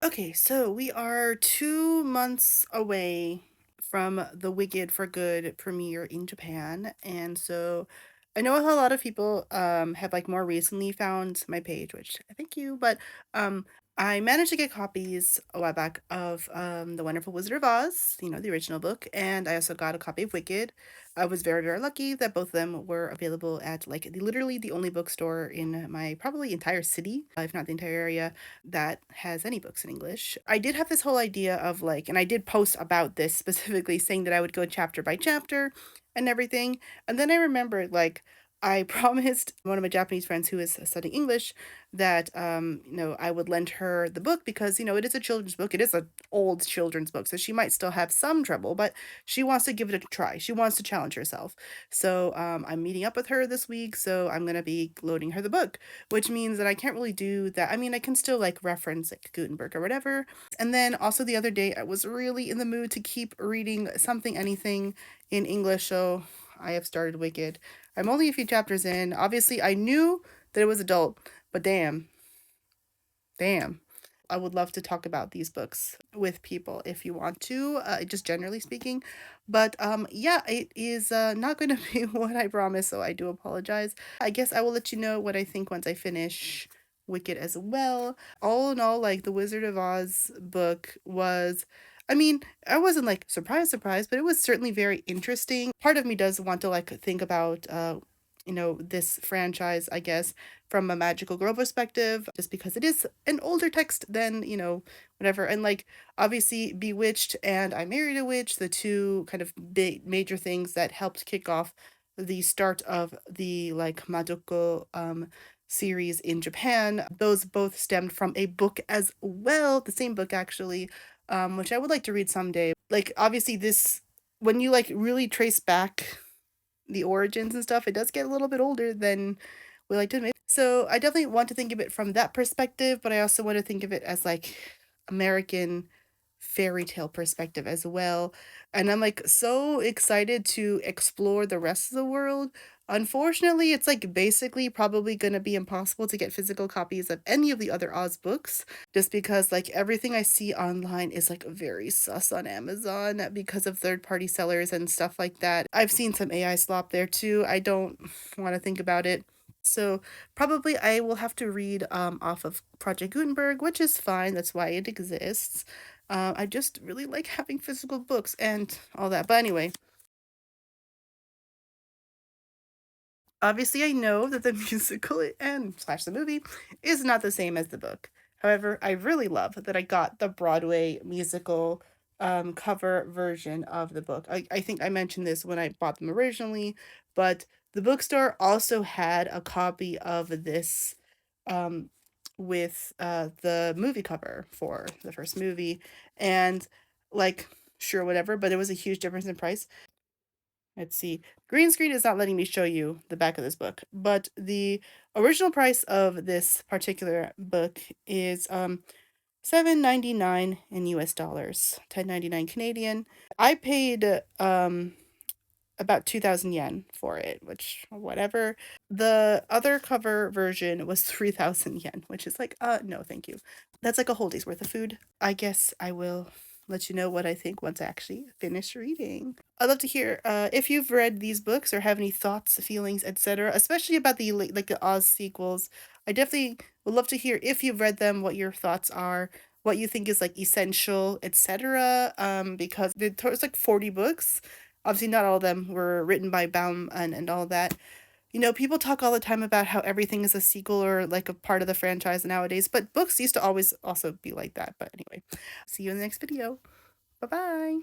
Okay, so we are 2 months away from the Wicked for Good premiere in Japan, and so I know a lot of people have like more recently found my page, which I thank you, but um I managed to get copies a while back of The Wonderful Wizard of Oz, the original book, and I also got a copy of Wicked. I was very, very lucky that both of them were available at like literally the only bookstore in my probably entire city, if not the entire area, that has any books in English. I did have this whole idea of like, and I did post about this specifically saying that I would go chapter by chapter and everything. And then I remembered like I promised one of my Japanese friends who is studying English that I would lend her the book because it is a children's book. It is an old children's book, so she might still have some trouble, but she wants to give it a try. She wants to challenge herself. So I'm meeting up with her this week, so I'm gonna be loading her the book, which means that I can't really do that. I mean, I can still like reference like Gutenberg or whatever. And then also the other day, I was really in the mood to keep reading something, anything in English, so I have started Wicked. I'm only a few chapters in. Obviously, I knew that it was adult, but damn. I would love to talk about these books with people if you want to, just generally speaking. But yeah, it is not going to be what I promised, so I do apologize. I guess I will let you know what I think once I finish Wicked as well. All in all, like the Wizard of Oz book was. I mean, I wasn't like surprised, but it was certainly very interesting. Part of me does want to like think about this franchise, I guess, from a magical girl perspective, just because it is an older text than, whatever. And like, obviously, Bewitched and I Married a Witch, the two kind of big major things that helped kick off the start of the like Madoko series in Japan. Those both stemmed from a book as well, the same book actually, which I would like to read someday. Like, obviously, this, when you like really trace back the origins and stuff, it does get a little bit older than we like to admit. So I definitely want to think of it from that perspective, but I also want to think of it as like American fairy tale perspective as well. And I'm like so excited to explore the rest of the world. Unfortunately, it's like basically probably going to be impossible to get physical copies of any of the other Oz books just because like everything I see online is like very sus on Amazon because of third-party sellers and stuff like that. I've seen some AI slop there too. I don't want to think about it. So probably I will have to read off of Project Gutenberg, which is fine. That's why it exists. I just really like having physical books and all that. But anyway, obviously I know that the musical and slash the movie is not the same as the book. However, I really love that I got the Broadway musical cover version of the book. I think I mentioned this when I bought them originally, but the bookstore also had a copy of this um, with the movie cover for the first movie. And like, sure, whatever, but it was a huge difference in price. Let's see. Green screen is not letting me show you the back of this book, but the original price of this particular book is $7.99 in US dollars, 10.99 Canadian. I paid about 2,000 yen for it, which whatever. The other cover version was 3,000 yen, which is like no, thank you. That's like a whole day's worth of food. I guess I will let you know what I think once I actually finish reading. I'd love to hear if you've read these books or have any thoughts, feelings, etc., especially about the like the Oz sequels. I definitely would love to hear if you've read them, what your thoughts are, what you think is like essential, etc. Because there's like 40 books. Obviously, not all of them were written by Baum and all that. People talk all the time about how everything is a sequel or like a part of the franchise nowadays, but books used to always also be like that. But anyway, see you in the next video. Bye bye.